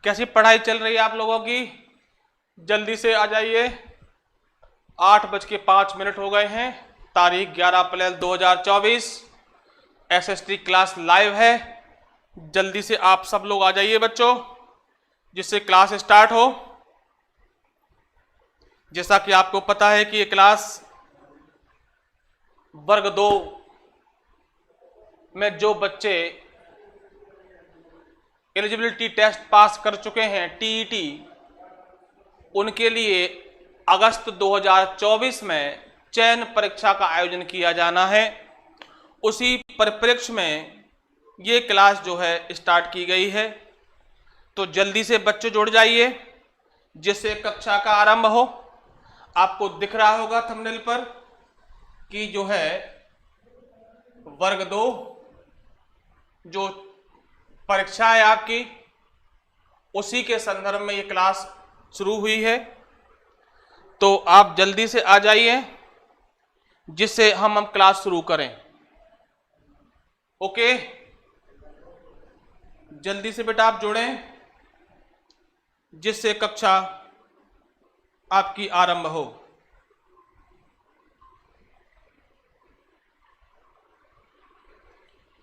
कैसी पढ़ाई चल रही है आप लोगों की? जल्दी से आ जाइए। 8:05 हो गए हैं। तारीख 11 अप्रैल 2024। एसएसटी क्लास लाइव है। जल्दी से आप सब लोग आ जाइए बच्चों, जिससे क्लास स्टार्ट हो। जैसा कि आपको पता है कि ये क्लास वर्ग 2 में जो बच्चे एलिजिबिलिटी टेस्ट पास कर चुके हैं टीईटी, उनके लिए अगस्त 2024 में चयन परीक्षा का आयोजन किया जाना है। उसी परिप्रेक्ष्य में ये क्लास जो है स्टार्ट की गई है। तो जल्दी से बच्चे जुड़ जाइए, जिससे कक्षा का आरंभ हो। आपको दिख रहा होगा थंबनेल पर कि जो है वर्ग 2 जो परीक्षा है आपकी, उसी के संदर्भ में ये क्लास शुरू हुई है। तो आप जल्दी से आ जाइए, जिससे हम क्लास शुरू करें। ओके, जल्दी से बेटा आप जुड़ें, जिससे कक्षा आपकी आरंभ हो।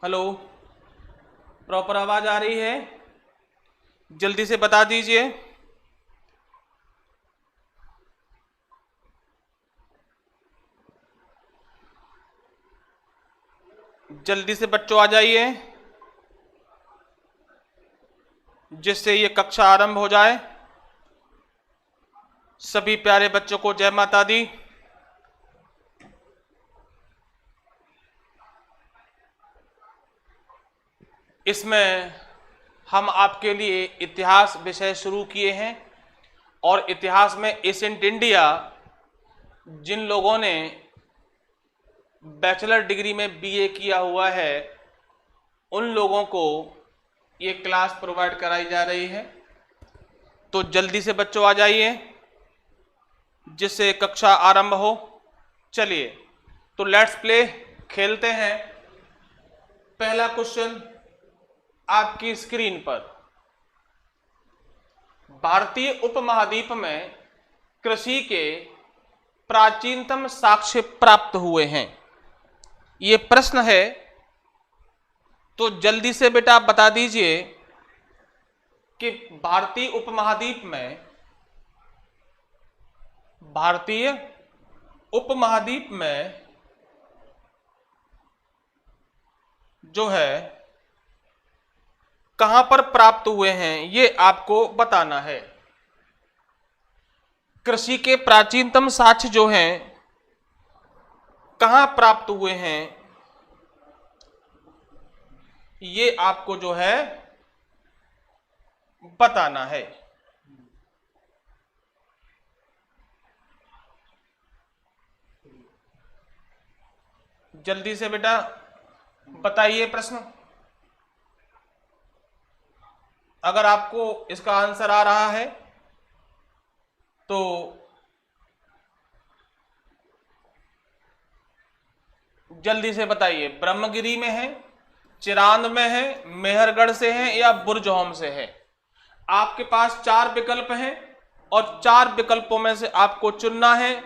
हेलो, प्रॉपर आवाज आ रही है? जल्दी से बता दीजिए। जल्दी से बच्चों आ जाइए, जिससे ये कक्षा आरंभ हो जाए। सभी प्यारे बच्चों को जय माता दी। इसमें हम आपके लिए इतिहास विषय शुरू किए हैं, और इतिहास में एशियंट इंडिया जिन लोगों ने बैचलर डिग्री में बीए किया हुआ है, उन लोगों को ये क्लास प्रोवाइड कराई जा रही है। तो जल्दी से बच्चों आ जाइए, जिससे कक्षा आरंभ हो। चलिए तो लेट्स प्ले, खेलते हैं। पहला क्वेश्चन आपकी स्क्रीन पर। भारतीय उपमहाद्वीप में कृषि के प्राचीनतम साक्ष्य प्राप्त हुए हैं, ये प्रश्न है। तो जल्दी से बेटा आप बता दीजिए कि भारतीय उपमहाद्वीप में जो है कहां पर प्राप्त हुए हैं, ये आपको बताना है। कृषि के प्राचीनतम साक्ष्य जो हैं कहां प्राप्त हुए हैं, ये आपको जो है बताना है। जल्दी से बेटा बताइए प्रश्न। अगर आपको इसका आंसर आ रहा है तो जल्दी से बताइए। ब्रह्मगिरी में है, चिरांद में है, मेहरगढ़ से है, या बुरजहोम से है? आपके पास 4 विकल्प हैं, और 4 विकल्पों में से आपको चुनना है।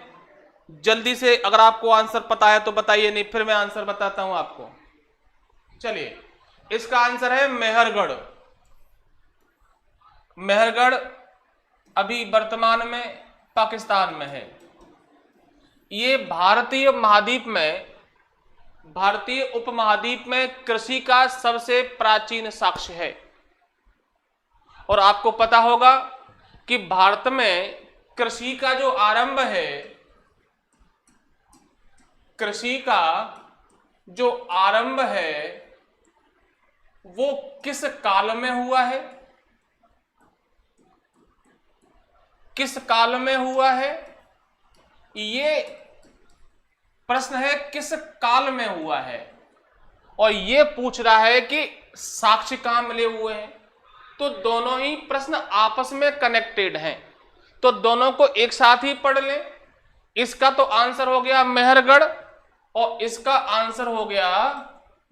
जल्दी से, अगर आपको आंसर पता है तो बताइए, नहीं फिर मैं आंसर बताता हूं आपको। चलिए, इसका आंसर है मेहरगढ़। मेहरगढ़ अभी वर्तमान में पाकिस्तान में है। ये भारतीय उपमहाद्वीप में कृषि का सबसे प्राचीन साक्ष्य है। और आपको पता होगा कि भारत में कृषि का जो आरंभ है, वो किस काल में हुआ है? किस काल में हुआ है? ये प्रश्न है, किस काल में हुआ है। और ये पूछ रहा है कि साक्ष्य कहां मिले हुए हैं। तो दोनों ही प्रश्न आपस में कनेक्टेड हैं, तो दोनों को एक साथ ही पढ़ लें। इसका तो आंसर हो गया मेहरगढ़, और इसका आंसर हो गया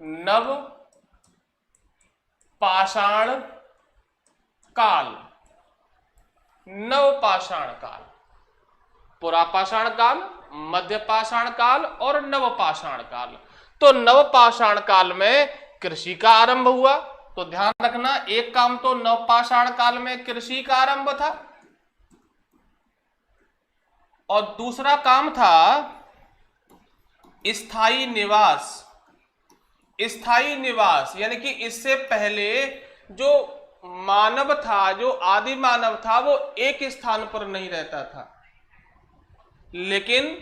नव पाषाण काल। नवपाषाण काल। पुरापाषाण काल, मध्यपाषाण काल और नवपाषाण काल। तो नवपाषाण काल में कृषि का आरंभ हुआ। तो ध्यान रखना, एक काम तो नवपाषाण काल में कृषि का आरंभ था और दूसरा काम था स्थायी निवास। स्थायी निवास यानी कि इससे पहले जो मानव था, जो आदि मानव था, वो एक स्थान पर नहीं रहता था, लेकिन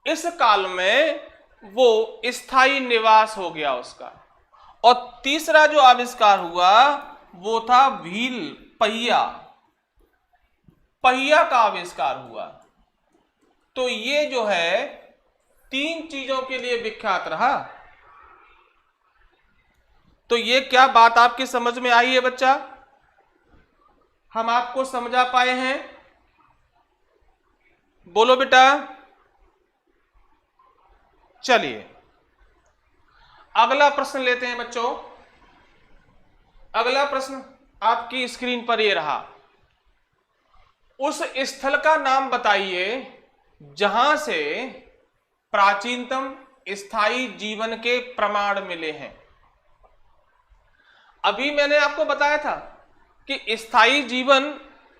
इस काल में वो स्थायी निवास हो गया उसका। और तीसरा जो आविष्कार हुआ वो था व्हील, पहिया, पहिया का आविष्कार हुआ। तो ये जो है 3 चीजों के लिए विख्यात रहा। तो ये क्या बात आपकी समझ में आई है बच्चा? हम आपको समझा पाए हैं? बोलो बेटा। चलिए अगला प्रश्न लेते हैं बच्चों। अगला प्रश्न आपकी स्क्रीन पर ये रहा। उस स्थल का नाम बताइए जहां से प्राचीनतम स्थायी जीवन के प्रमाण मिले हैं। अभी मैंने आपको बताया था कि स्थायी जीवन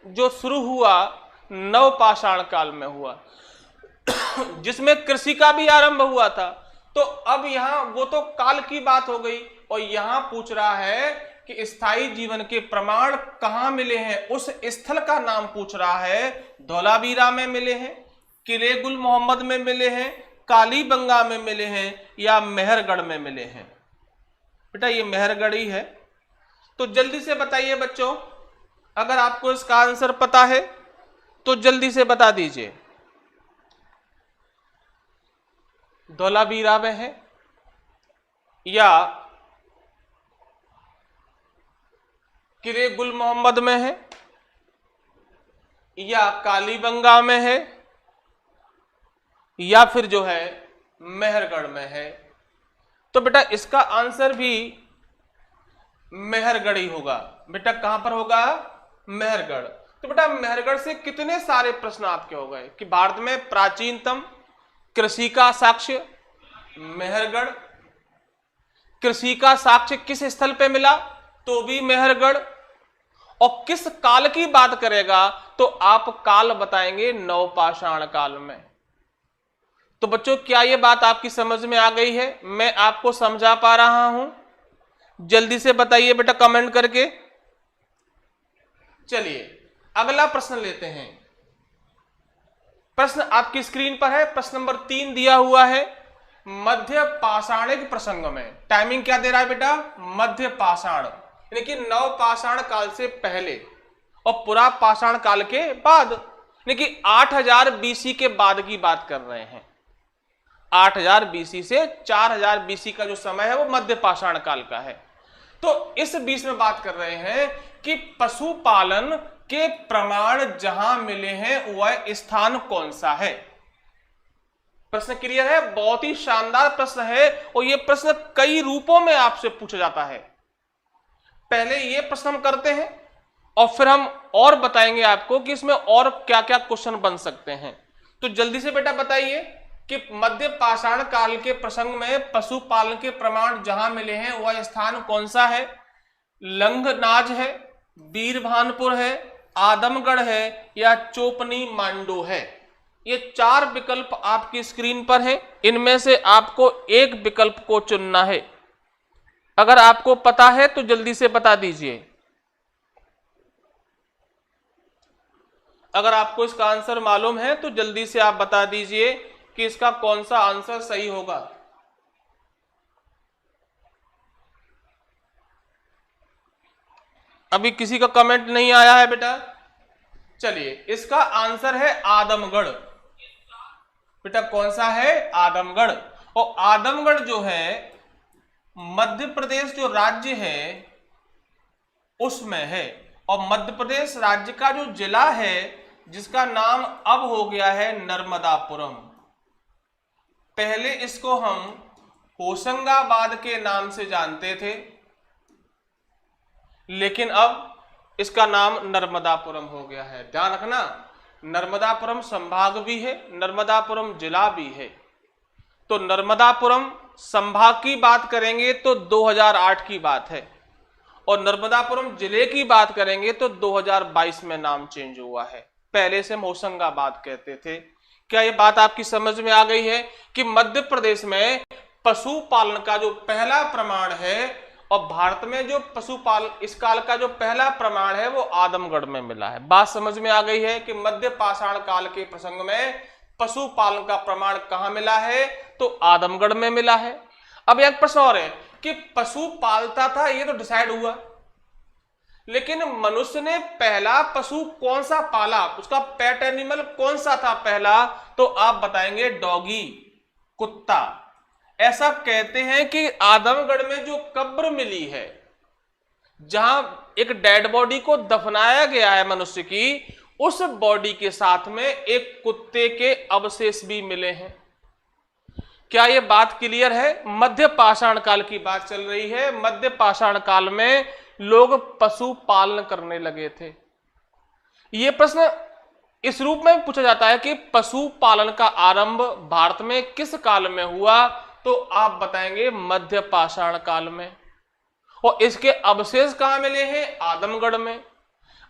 जो शुरू हुआ नवपाषाण काल में हुआ, जिसमें कृषि का भी आरंभ हुआ था। तो अब यहां वो तो काल की बात हो गई और यहां पूछ रहा है कि स्थायी जीवन के प्रमाण कहां मिले हैं। उस स्थल का नाम पूछ रहा है। धौलावीरा में मिले हैं, किले गुल मोहम्मद में मिले हैं, कालीबंगा में मिले हैं या मेहरगढ़ में मिले हैं। बेटा ये मेहरगढ़ ही है। तो जल्दी से बताइए बच्चों, अगर आपको इसका आंसर पता है तो जल्दी से बता दीजिए। धौलावीरा में है या किले गुल मोहम्मद में है या कालीबंगा में है या फिर जो है मेहरगढ़ में है। तो बेटा इसका आंसर भी मेहरगढ़ ही होगा। बेटा कहां पर होगा? मेहरगढ़। तो बेटा मेहरगढ़ से कितने सारे प्रश्न आपके हो गए कि भारत में प्राचीनतम कृषि का साक्ष्य मेहरगढ़, कृषि का साक्ष्य किस स्थल पे मिला तो भी मेहरगढ़, और किस काल की बात करेगा तो आप काल बताएंगे नवपाषाण काल में। तो बच्चों क्या यह बात आपकी समझ में आ गई है? मैं आपको समझा पा रहा हूं? जल्दी से बताइए बेटा कमेंट करके। चलिए अगला प्रश्न लेते हैं। प्रश्न आपकी स्क्रीन पर है, प्रश्न नंबर 3 दिया हुआ है। मध्य पाषाणिक प्रसंग में टाइमिंग क्या दे रहा है बेटा? मध्य पाषाण यानी कि नवपाषाण काल से पहले और पुरा पाषाण काल के बाद, यानी कि 8000 बीसी के बाद की बात कर रहे हैं। 8000 बीसी से 4000 बीसी का जो समय है वो मध्य पाषाण काल का है। तो इस बीच में बात कर रहे हैं कि पशुपालन के प्रमाण जहां मिले हैं वह स्थान कौन सा है। प्रश्न क्लियर है? बहुत ही शानदार प्रश्न है और यह प्रश्न कई रूपों में आपसे पूछा जाता है। पहले यह प्रश्न हम करते हैं और फिर हम और बताएंगे आपको कि इसमें और क्या क्या क्वेश्चन बन सकते हैं। तो जल्दी से बेटा बताइए कि मध्य पाषाण काल के प्रसंग में पशुपालन के प्रमाण जहां मिले हैं वह स्थान कौन सा है? लंगनाज है, बीरभानपुर है, आदमगढ़ है या चोपनी मांडू है। ये 4 विकल्प आपकी स्क्रीन पर हैं। इनमें से आपको एक विकल्प को चुनना है। अगर आपको पता है तो जल्दी से बता दीजिए। अगर आपको इसका आंसर मालूम है तो जल्दी से आप बता दीजिए कि इसका कौन सा आंसर सही होगा। अभी किसी का कमेंट नहीं आया है बेटा। चलिए इसका आंसर है आदमगढ़। बेटा कौन सा है? आदमगढ़। और आदमगढ़ जो है मध्य प्रदेश जो राज्य है उसमें है। और मध्य प्रदेश राज्य का जो जिला है जिसका नाम अब हो गया है नर्मदापुरम। पहले इसको हम होशंगाबाद के नाम से जानते थे, लेकिन अब इसका नाम नर्मदापुरम हो गया है। ध्यान रखना, नर्मदापुरम संभाग भी है, नर्मदापुरम जिला भी है। तो नर्मदापुरम संभाग की बात करेंगे तो 2008 की बात है, और नर्मदापुरम जिले की बात करेंगे तो 2022 में नाम चेंज हुआ है। पहले से हम होशंगाबाद कहते थे। क्या ये बात आपकी समझ में आ गई है कि मध्य प्रदेश में पशुपालन का जो पहला प्रमाण है, और भारत में जो पशुपालन इस काल का जो पहला प्रमाण है वो आदमगढ़ में मिला है। बात समझ में आ गई है कि मध्य पाषाण काल के प्रसंग में पशुपालन का प्रमाण कहां मिला है, तो आदमगढ़ में मिला है। अब एक प्रश्न और है कि पशु पालता था, ये तो डिसाइड हुआ, लेकिन मनुष्य ने पहला पशु कौन सा पाला, उसका पेट एनिमल कौन सा था पहला, तो आप बताएंगे डॉगी, कुत्ता। ऐसा कहते हैं कि आदमगढ़ में जो कब्र मिली है, जहां एक डेड बॉडी को दफनाया गया है मनुष्य की, उस बॉडी के साथ में एक कुत्ते के अवशेष भी मिले हैं। क्या यह बात क्लियर है? मध्य पाषाण काल की बात चल रही है। मध्य पाषाण काल में लोग पशु पालन करने लगे थे। यह प्रश्न इस रूप में पूछा जाता है कि पशु पालन का आरंभ भारत में किस काल में हुआ, तो आप बताएंगे मध्य पाषाण काल में। और इसके अवशेष कहां मिले हैं? आदमगढ़ में।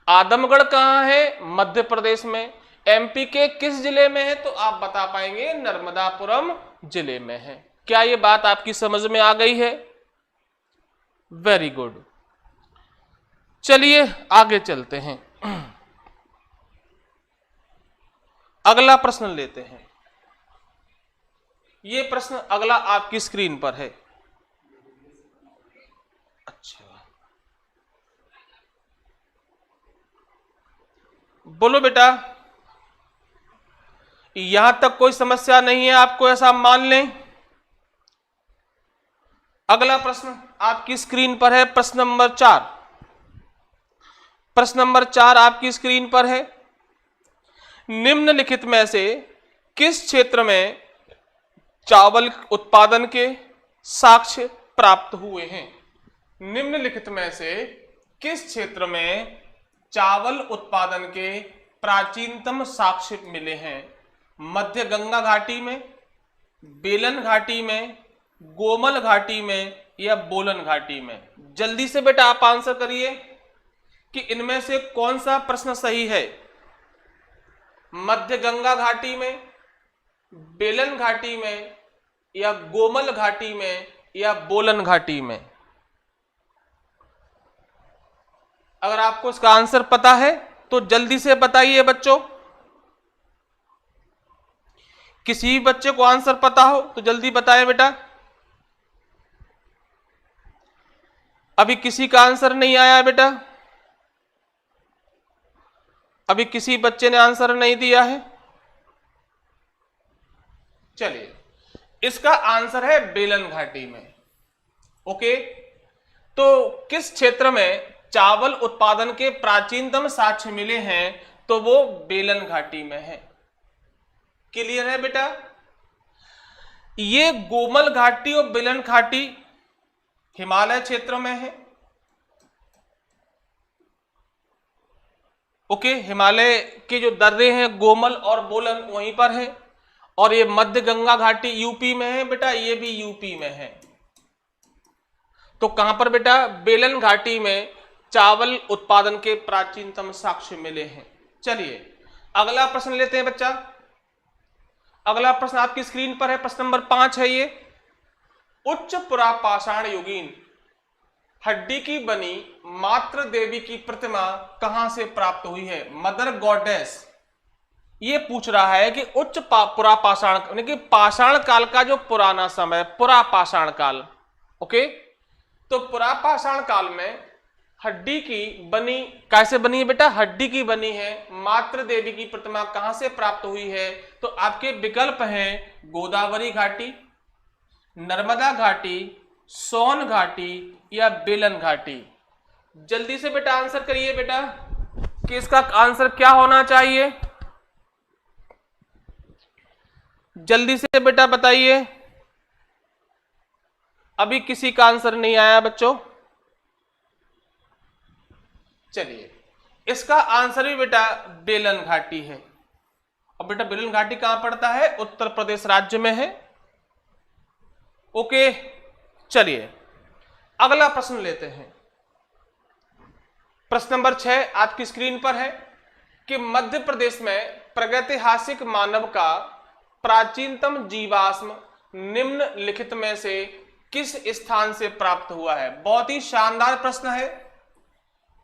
आदमगढ़ कहां है? मध्य प्रदेश में। एमपी के किस जिले में है, तो आप बता पाएंगे नर्मदापुरम जिले में है। क्या यह बात आपकी समझ में आ गई है? Very good. चलिए आगे चलते हैं, अगला प्रश्न लेते हैं। यह प्रश्न अगला आपकी स्क्रीन पर है। अच्छा, बोलो बेटा, यहां तक कोई समस्या नहीं है आपको, ऐसा मान लें। अगला प्रश्न आपकी स्क्रीन पर है, प्रश्न नंबर 4। प्रश्न नंबर 4 आपकी स्क्रीन पर है। निम्नलिखित में से किस क्षेत्र में चावल उत्पादन के साक्ष्य प्राप्त हुए हैं? निम्नलिखित में से किस क्षेत्र में चावल उत्पादन के प्राचीनतम साक्ष्य मिले हैं? मध्य गंगा घाटी में, बेलन घाटी में, गोमल घाटी में, या बोलन घाटी में? जल्दी से बेटा आप आंसर करिए कि इनमें से कौन सा प्रश्न सही है। मध्य गंगा घाटी में, बेलन घाटी में, या गोमल घाटी में, या बोलन घाटी में? अगर आपको इसका आंसर पता है तो जल्दी से बताइए बच्चों। किसी भी बच्चे को आंसर पता हो तो जल्दी बताएं बेटा। अभी किसी का आंसर नहीं आया है बेटा, अभी किसी बच्चे ने आंसर नहीं दिया है। चलिए, इसका आंसर है बेलन घाटी में। ओके, तो किस क्षेत्र में चावल उत्पादन के प्राचीनतम साक्ष्य मिले हैं, तो वो बेलन घाटी में है। क्लियर है बेटा? ये गोमल घाटी और बेलन घाटी हिमालय क्षेत्र में है। ओके, हिमालय के जो दर्रे हैं गोमल और बोलन वहीं पर है। और ये मध्य गंगा घाटी यूपी में है बेटा, ये भी यूपी में है। तो कहां पर बेटा? बेलन घाटी में चावल उत्पादन के प्राचीनतम साक्ष्य मिले हैं। चलिए अगला प्रश्न लेते हैं बच्चा। अगला प्रश्न आपकी स्क्रीन पर है, प्रश्न नंबर 5 है ये। उच्च पुरापाषाण युगीन हड्डी की बनी मातृ देवी की प्रतिमा कहां से प्राप्त हुई है? Mother goddess. ये पूछ रहा है कि उच्च पुरापाषाण यानी कि पाषाण काल का जो पुराना समय, पुरापाषाण काल। ओके, तो पुरापाषाण काल में हड्डी की बनी, कैसे बनी है बेटा? हड्डी की बनी है मातृ देवी की प्रतिमा कहां से प्राप्त हुई है? तो आपके विकल्प हैं गोदावरी घाटी, नर्मदा घाटी, सोन घाटी, या बेलन घाटी। जल्दी से बेटा आंसर करिए बेटा कि इसका आंसर क्या होना चाहिए। जल्दी से बेटा बताइए। अभी किसी का आंसर नहीं आया बच्चों। चलिए, इसका आंसर भी बेटा बेलन घाटी है। और बेटा बेलन घाटी कहां पड़ता है? उत्तर प्रदेश राज्य में है। ओके, चलिए अगला प्रश्न लेते हैं। प्रश्न नंबर 6 आपकी स्क्रीन पर है कि मध्य प्रदेश में प्रागैतिहासिक मानव का प्राचीनतम जीवाश्म निम्नलिखित में से किस स्थान से प्राप्त हुआ है? बहुत ही शानदार प्रश्न है।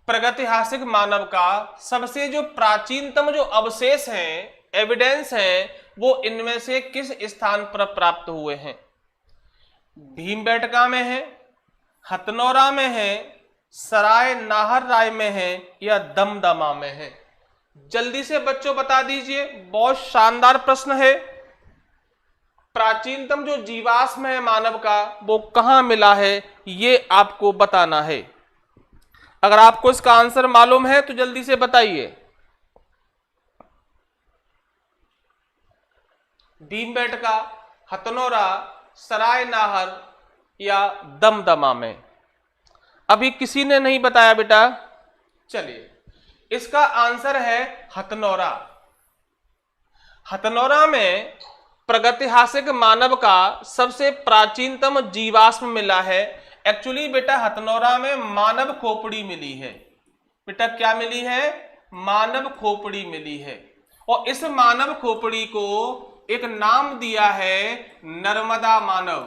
प्रागैतिहासिक मानव का सबसे जो प्राचीनतम जो अवशेष हैं, एविडेंस हैं, वो इनमें से किस स्थान पर प्राप्त हुए हैं? भीमबेटका में है, हथनौरा में है, सराय नाहर राय में है या दमदमा में है? जल्दी से बच्चों बता दीजिए, बहुत शानदार प्रश्न है। प्राचीनतम जो जीवाश्म है मानव का वो कहां मिला है, ये आपको बताना है। अगर आपको इसका आंसर मालूम है तो जल्दी से बताइए। भीमबेटका, हथनौरा, सराय नाहर या दमदमा में? अभी किसी ने नहीं बताया बेटा। चलिए, इसका आंसर है हथनौरा। हथनौरा में प्रागैतिहासिक मानव का सबसे प्राचीनतम जीवाश्म मिला है। एक्चुअली बेटा हथनौरा में मानव खोपड़ी मिली है। बेटा क्या मिली है? मानव खोपड़ी मिली है। और इस मानव खोपड़ी को एक नाम दिया है नर्मदा मानव।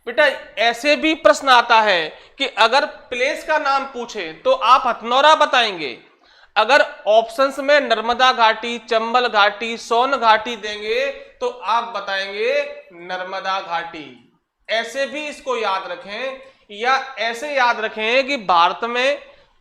बेटा ऐसे भी प्रश्न आता है कि अगर प्लेस का नाम पूछे तो आप हथनौरा बताएंगे, अगर ऑप्शंस में नर्मदा घाटी, चंबल घाटी, सोन घाटी देंगे तो आप बताएंगे नर्मदा घाटी। ऐसे भी इसको याद रखें, या ऐसे याद रखें कि भारत में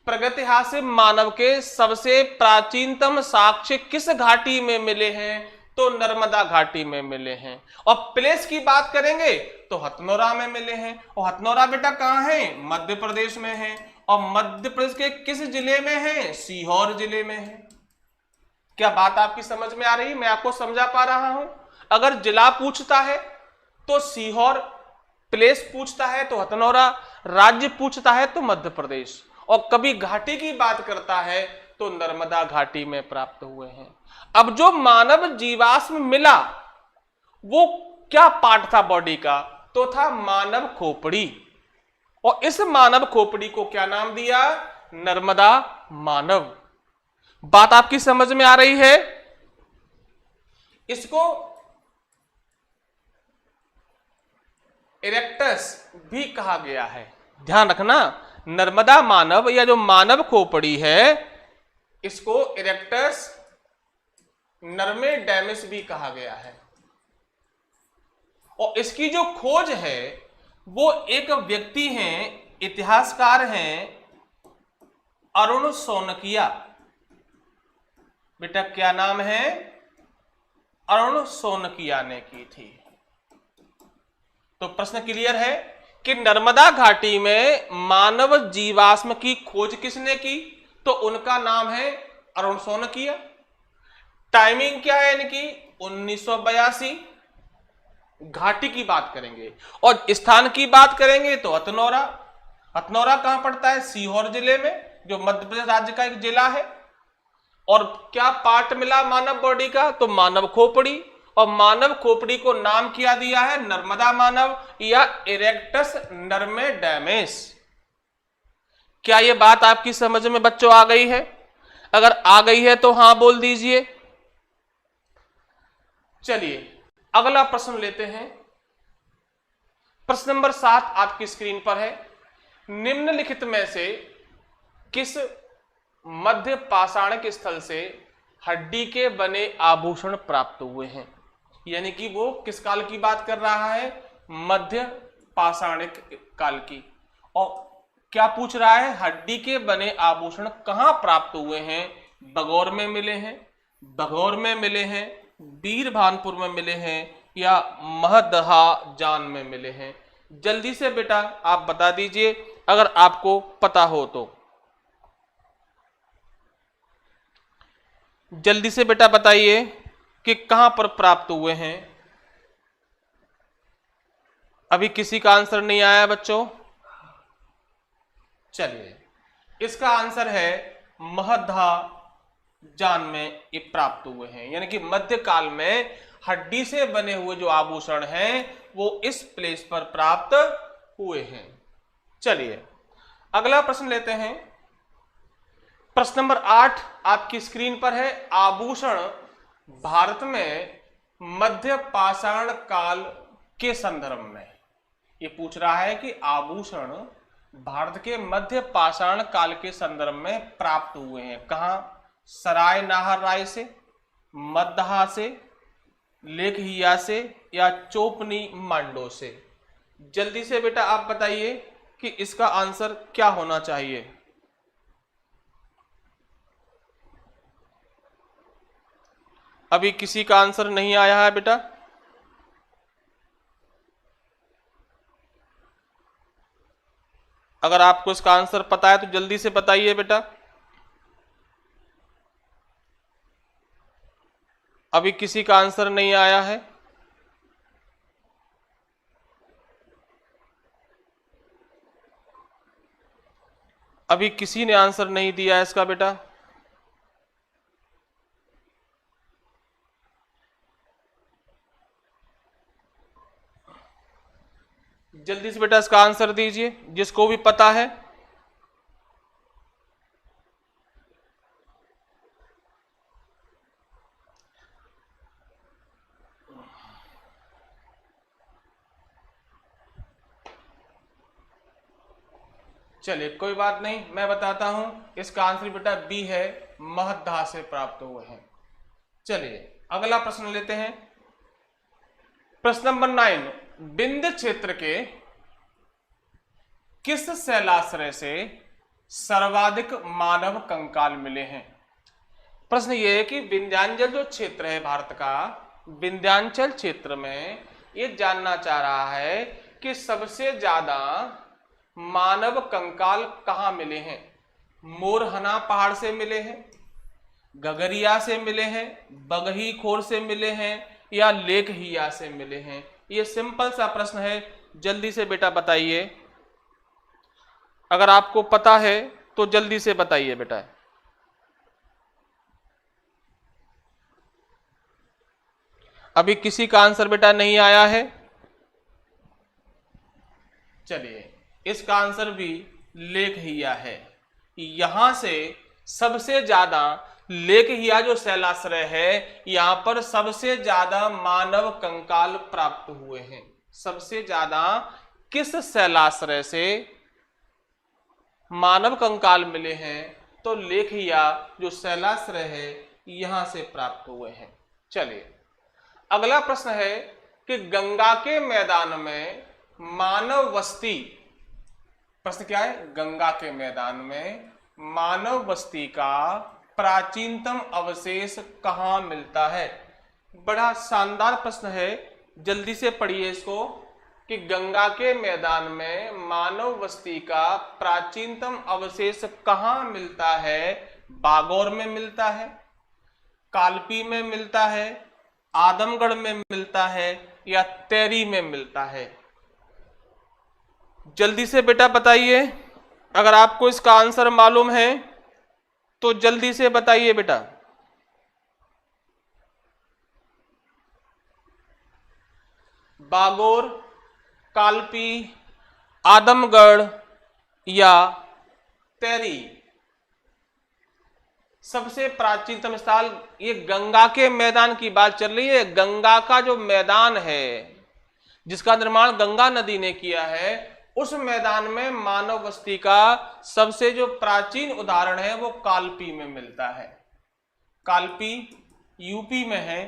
प्रागैतिहासिक मानव के सबसे प्राचीनतम साक्ष्य किस घाटी में मिले हैं? तो नर्मदा घाटी में मिले हैं। और प्लेस की बात करेंगे तो हथनौरा में मिले हैं। और हथनौरा बेटा कहां है? मध्य प्रदेश में है। और मध्य प्रदेश के किस जिले में है? सीहोर जिले में है। क्या बात आपकी समझ में आ रही? मैं आपको समझा पा रहा हूं। अगर जिला पूछता है तो सीहोर, प्लेस पूछता है तो हथनौरा, राज्य पूछता है तो मध्य प्रदेश, और कभी घाटी की बात करता है तो नर्मदा घाटी में प्राप्त हुए हैं। अब जो मानव जीवाश्म मिला वो क्या पार्ट था बॉडी का? तो था मानव खोपड़ी। और इस मानव खोपड़ी को क्या नाम दिया? नर्मदा मानव। बात आपकी समझ में आ रही है? इसको इरेक्टस भी कहा गया है। ध्यान रखना, नर्मदा मानव या जो मानव खोपड़ी है इसको इरेक्टस नर्मेडेमिस भी कहा गया है। और इसकी जो खोज है वो एक व्यक्ति हैं, इतिहासकार हैं, अरुण सोनकिया। बेटा क्या नाम है? अरुण सोनकिया ने की थी। तो प्रश्न क्लियर है कि नर्मदा घाटी में मानव जीवाश्म की खोज किसने की? तो उनका नाम है अरुण सोनकिया। टाइमिंग क्या है इनकी? 1982। घाटी की बात करेंगे और स्थान की बात करेंगे तो हथनौरा। हथनौरा कहां पड़ता है? सीहोर जिले में, जो मध्य प्रदेश राज्य का एक जिला है। और क्या पार्ट मिला मानव बॉडी का? तो मानव खोपड़ी। और मानव खोपड़ी को नाम क्या दिया है? नर्मदा मानव या इरेक्टस नर्मेडेमिस। क्या यह बात आपकी समझ में बच्चों आ गई है? अगर आ गई है तो हां बोल दीजिए। चलिए अगला प्रश्न लेते हैं। प्रश्न नंबर 7 आपकी स्क्रीन पर है। निम्नलिखित में से किस मध्य पाषाणिक स्थल से हड्डी के बने आभूषण प्राप्त हुए हैं? यानी कि वो किस काल की बात कर रहा है? मध्य पाषाणिक काल की। और क्या पूछ रहा है? हड्डी के बने आभूषण कहां प्राप्त हुए हैं? बगौर में मिले हैं, बघौर में मिले हैं, बीरभानपुर में मिले हैं या महदहा जान में मिले हैं? जल्दी से बेटा आप बता दीजिए अगर आपको पता हो तो। जल्दी से बेटा बताइए कि कहां पर प्राप्त हुए हैं। अभी किसी का आंसर नहीं आया बच्चों। चलिए इसका आंसर है महद्धा जान में ये प्राप्त हुए हैं, यानी कि मध्यकाल में हड्डी से बने हुए जो आभूषण हैं वो इस प्लेस पर प्राप्त हुए हैं। चलिए अगला प्रश्न लेते हैं। प्रश्न नंबर 8 आपकी स्क्रीन पर है। आभूषण भारत में मध्य पाषाण काल के संदर्भ में, ये पूछ रहा है कि आभूषण भारत के मध्य पाषाण काल के संदर्भ में प्राप्त हुए हैं। कहां? सराय नाहर राय से, मद्दहा से, लेखहिया से या चोपनी मांडो से। जल्दी से बेटा आप बताइए कि इसका आंसर क्या होना चाहिए। अभी किसी का आंसर नहीं आया है बेटा? अगर आपको इसका आंसर पता है तो जल्दी से बताइए बेटा। अभी किसी का आंसर नहीं आया है। अभी किसी ने आंसर नहीं दिया है इसका बेटा। जल्दी से बेटा इसका आंसर दीजिए जिसको भी पता है। चलिए कोई बात नहीं, मैं बताता हूं। इसका आंसर बेटा बी है, महद्धा से प्राप्त हुए हैं। चलिए अगला प्रश्न लेते हैं। प्रश्न नंबर 9, विंध्य क्षेत्र के किस शैलाश्रय से सर्वाधिक मानव कंकाल मिले हैं? प्रश्न यह है कि विंध्यांचल जो क्षेत्र है भारत का, विंध्यांचल क्षेत्र में ये जानना चाह रहा है कि सबसे ज्यादा मानव कंकाल कहां मिले हैं। मोरहना पहाड़ से मिले हैं, गगरिया से मिले हैं, बगही खोर से मिले हैं या लेखहिया से मिले हैं। ये सिंपल सा प्रश्न है, जल्दी से बेटा बताइए। अगर आपको पता है तो जल्दी से बताइए बेटा। अभी किसी का आंसर बेटा नहीं आया है। चलिए इसका आंसर भी लेखहिया है। यहां से सबसे ज्यादा लेखहिया जो शैलाश्रय है, यहां पर सबसे ज्यादा मानव कंकाल प्राप्त हुए हैं। सबसे ज्यादा किस शैलाश्रय से मानव कंकाल मिले हैं? तो लेखहिया जो शैलाश्रय है यहां से प्राप्त हुए हैं। चलिए अगला प्रश्न है कि गंगा के मैदान में मानव बस्ती, प्रश्न क्या है? गंगा के मैदान में मानव बस्ती का प्राचीनतम अवशेष कहां मिलता है? बड़ा शानदार प्रश्न है, जल्दी से पढ़िए इसको कि गंगा के मैदान में मानव बस्ती का प्राचीनतम अवशेष कहां मिलता है? बागौर में मिलता है, कालपी में मिलता है, आदमगढ़ में मिलता है या तेरी में मिलता है? जल्दी से बेटा बताइए। अगर आपको इसका आंसर मालूम है तो जल्दी से बताइए बेटा। बागौर, कालपी, आदमगढ़ या तेरी? सबसे प्राचीनतम स्थल, ये गंगा के मैदान की बात चल रही है। गंगा का जो मैदान है जिसका निर्माण गंगा नदी ने किया है, उस मैदान में मानव बस्ती का सबसे जो प्राचीन उदाहरण है वो कालपी में मिलता है। कालपी यूपी में है,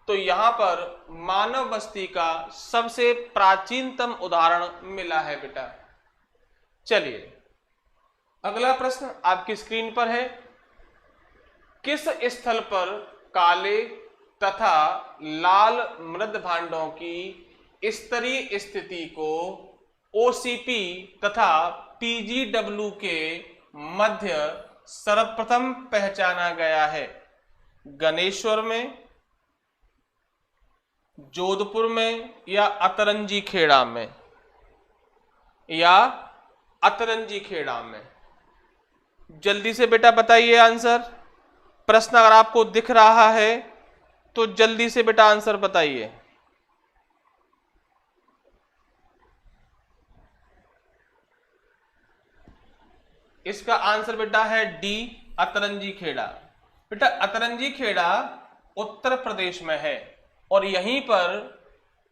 तो यहां पर मानव बस्ती का सबसे प्राचीनतम उदाहरण मिला है बेटा। चलिए अगला प्रश्न आपकी स्क्रीन पर है। किस स्थल पर काले तथा लाल मृद भांडों की स्तरीय स्थिति को ओसीपी तथा पीजीडब्ल्यू के मध्य सर्वप्रथम पहचाना गया है? गणेश्वर में, जोधपुर में या अतरंजी खेड़ा में? या अतरंजी खेड़ा में? जल्दी से बेटा बताइए आंसर। प्रश्न अगर आपको दिख रहा है तो जल्दी से बेटा आंसर बताइए। इसका आंसर बेटा है डी, अतरंजी खेड़ा। बेटा अतरंजी खेड़ा उत्तर प्रदेश में है और यहीं पर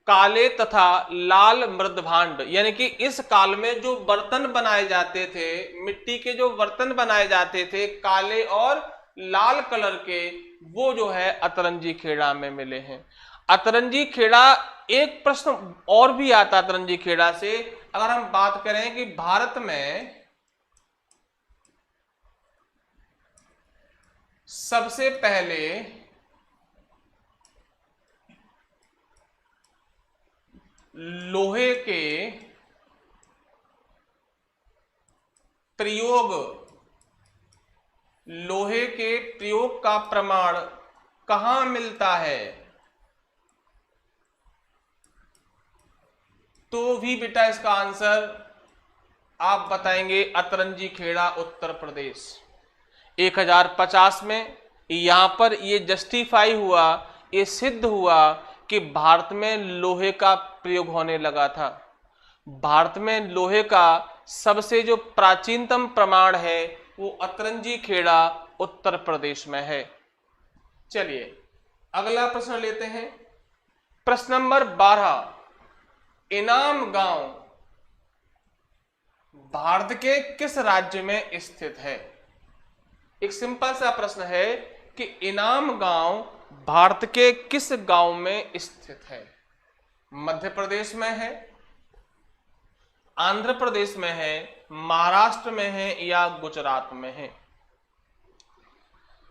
काले तथा लाल मृदभांड, यानी कि इस काल में जो बर्तन बनाए जाते थे, मिट्टी के जो बर्तन बनाए जाते थे काले और लाल कलर के, वो जो है अतरंजी खेड़ा में मिले हैं। अतरंजी खेड़ा, एक प्रश्न और भी आता अतरंजी खेड़ा से, अगर हम बात करें कि भारत में सबसे पहले लोहे के प्रयोग का प्रमाण कहां मिलता है, तो भी बेटा इसका आंसर आप बताएंगे अतरंजी खेड़ा उत्तर प्रदेश। 1050 में यहां पर ये जस्टिफाई हुआ, ये सिद्ध हुआ कि भारत में लोहे का प्रयोग होने लगा था। भारत में लोहे का सबसे जो प्राचीनतम प्रमाण है वो अतरंजी खेड़ा उत्तर प्रदेश में है। चलिए अगला प्रश्न लेते हैं। प्रश्न नंबर 12, इनाम गांव भारत के किस राज्य में स्थित है? एक सिंपल सा प्रश्न है कि इनाम गांव भारत के किस गांव में स्थित है? मध्य प्रदेश में है, आंध्र प्रदेश में है, महाराष्ट्र में है या गुजरात में है?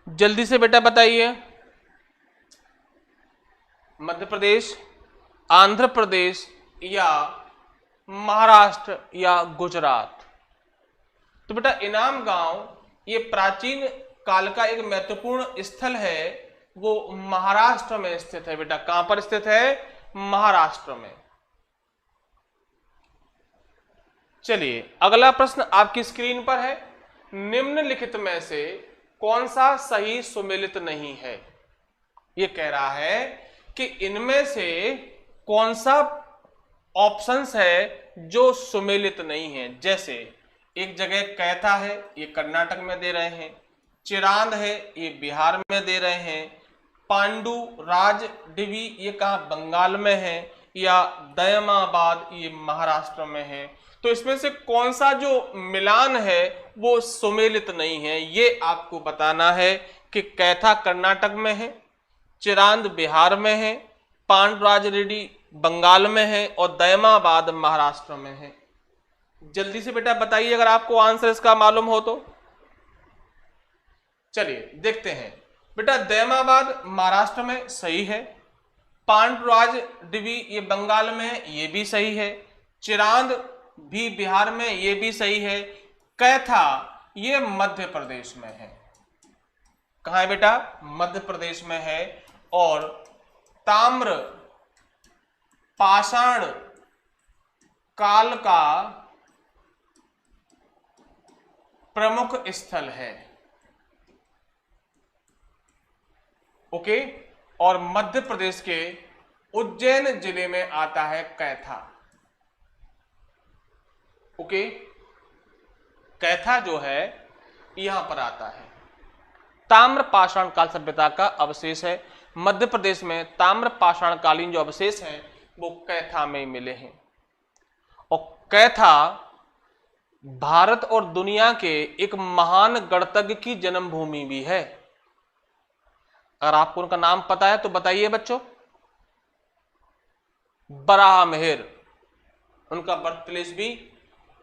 जल्दी से बेटा बताइए। मध्य प्रदेश, आंध्र प्रदेश या महाराष्ट्र या गुजरात? तो बेटा इनाम गांव ये प्राचीन काल का एक महत्वपूर्ण स्थल है, वो महाराष्ट्र में स्थित है। बेटा कहां पर स्थित है? महाराष्ट्र में। चलिए अगला प्रश्न आपकी स्क्रीन पर है। निम्नलिखित में से कौन सा सही सुमेलित नहीं है? ये कह रहा है कि इनमें से कौन सा ऑप्शंस है जो सुमेलित नहीं है। जैसे एक जगह कैथा है, ये कर्नाटक में दे रहे हैं, चिरांद है ये बिहार में दे रहे हैं, पांडु राज डिवी ये कहां बंगाल में है, या दयमाबाद ये महाराष्ट्र में है। तो इसमें से कौन सा जो मिलान है वो सुमेलित नहीं है, ये आपको बताना है कि कैथा कर्नाटक में है, चिरांद बिहार में है, पांडुराज रेड्डी बंगाल में है और दयमाबाद महाराष्ट्र में है। जल्दी से बेटा बताइए अगर आपको आंसर इसका मालूम हो तो। चलिए देखते हैं। बेटा दयमाबाद महाराष्ट्र में सही है, पांडुराज डिवी ये बंगाल में है, ये भी सही है, चिरांद भी बिहार में, ये भी सही है, कैथा ये मध्य प्रदेश में है। कहां है बेटा? मध्य प्रदेश में है। और ताम्र पाषाण काल का प्रमुख स्थल है। ओके, और मध्य प्रदेश के उज्जैन जिले में आता है कैथा। ओके, कैथा जो है यहां पर आता है। ताम्र पाषाण काल सभ्यता का अवशेष है। मध्य प्रदेश में ताम्र पाषाण कालीन जो अवशेष हैं वो कैथा में मिले हैं। और कैथा भारत और दुनिया के एक महान गणतज्ञ की जन्मभूमि भी है। अगर आपको उनका नाम पता है तो बताइए बच्चों। बराह मिहिर, उनका बर्थ प्लेस भी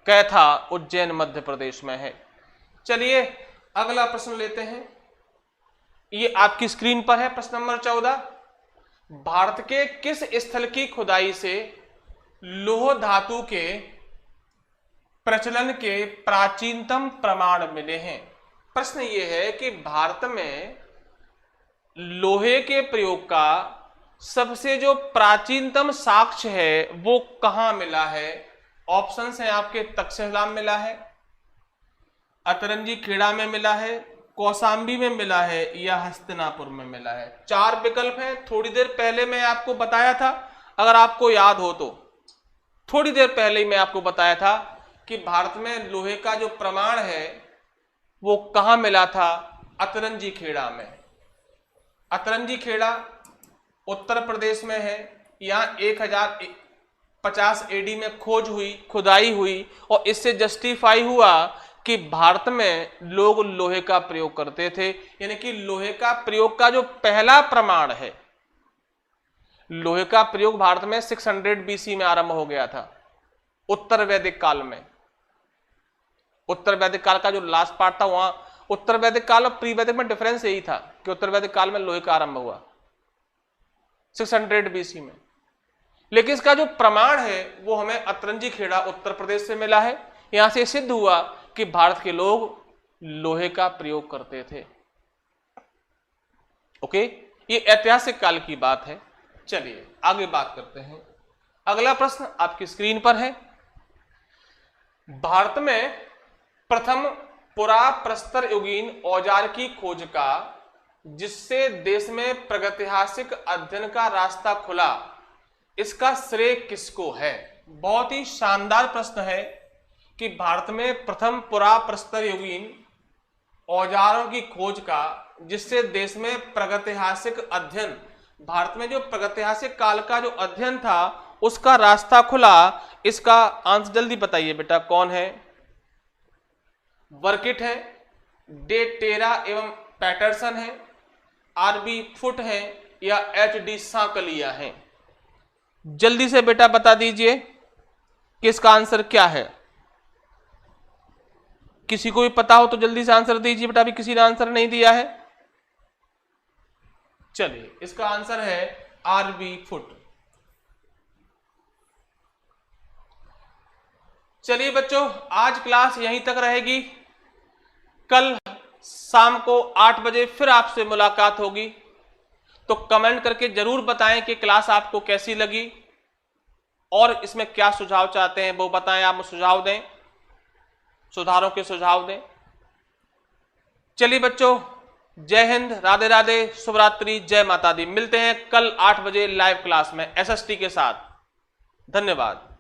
कैथा उज्जैन मध्य प्रदेश में है। चलिए अगला प्रश्न लेते हैं। ये आपकी स्क्रीन पर है प्रश्न नंबर 14। भारत के किस स्थल की खुदाई से लौह धातु के प्रचलन के प्राचीनतम प्रमाण मिले हैं? प्रश्न ये है कि भारत में लोहे के प्रयोग का सबसे जो प्राचीनतम साक्ष्य है वो कहां मिला है? ऑप्शंस हैं आपके। तक्षशिला में मिला है, अतरंजी खेड़ा में मिला है, कौशाम्बी में मिला है या हस्तिनापुर में मिला है। 4 विकल्प हैं। थोड़ी देर पहले मैं आपको बताया था, अगर आपको याद हो तो, थोड़ी देर पहले ही मैं आपको बताया था कि भारत में लोहे का जो प्रमाण है वो कहां मिला था? अतरंजी खेड़ा में। अतरंजी खेड़ा उत्तर प्रदेश में है। यहां 1050 एडी में खोज हुई, खुदाई हुई और इससे जस्टिफाई हुआ कि भारत में लोग लोहे का प्रयोग करते थे। यानी कि लोहे का प्रयोग का जो पहला प्रमाण है, लोहे का प्रयोग भारत में 600 बीसी में आरंभ हो गया था, उत्तर वैदिक काल में। उत्तर वैदिक काल का जो लास्ट पार्ट था, वहां उत्तर वैदिक काल और प्री वैदिक में डिफरेंस यही था कि उत्तर वैदिक काल में लोहे का आरंभ हुआ 600 बीसी में। लेकिन इसका जो प्रमाण है वो हमें अतरंजी खेड़ा उत्तर प्रदेश से मिला है। यहां से सिद्ध हुआ कि भारत के लोग लोहे का प्रयोग करते थे। ओके, ये ऐतिहासिक काल की बात है। चलिए आगे बात करते हैं। अगला प्रश्न आपकी स्क्रीन पर है। भारत में प्रथम पुराप्रस्तर युगीन औजार की खोज का, जिससे देश में प्रागैतिहासिक अध्ययन का रास्ता खुला, इसका श्रेय किसको है? बहुत ही शानदार प्रश्न है कि भारत में प्रथम पुराप्रस्तर युगीन औजारों की खोज का, जिससे देश में प्रागैतिहासिक अध्ययन, भारत में जो प्रागैतिहासिक काल का जो अध्ययन था उसका रास्ता खुला, इसका आंसर जल्दी बताइए बेटा, कौन है? बर्किट है, डे टेरा एवं पैटरसन है, आरबी फुट है या एच.डी. सांकलिया है? जल्दी से बेटा बता दीजिए कि इसका आंसर क्या है। किसी को भी पता हो तो जल्दी से आंसर दीजिए बेटा, अभी किसी ने आंसर नहीं दिया है। चलिए, इसका आंसर है आरबी फुट। चलिए बच्चों, आज क्लास यहीं तक रहेगी। कल शाम को 8 बजे फिर आपसे मुलाकात होगी। तो कमेंट करके जरूर बताएं कि क्लास आपको कैसी लगी और इसमें क्या सुझाव चाहते हैं वो बताएं। आप सुझाव दें, सुधारों के सुझाव दें। चलिए बच्चों, जय हिंद, राधे राधे, शुभ रात्रि, जय माता दी। मिलते हैं कल 8 बजे लाइव क्लास में एसएसटी के साथ। धन्यवाद।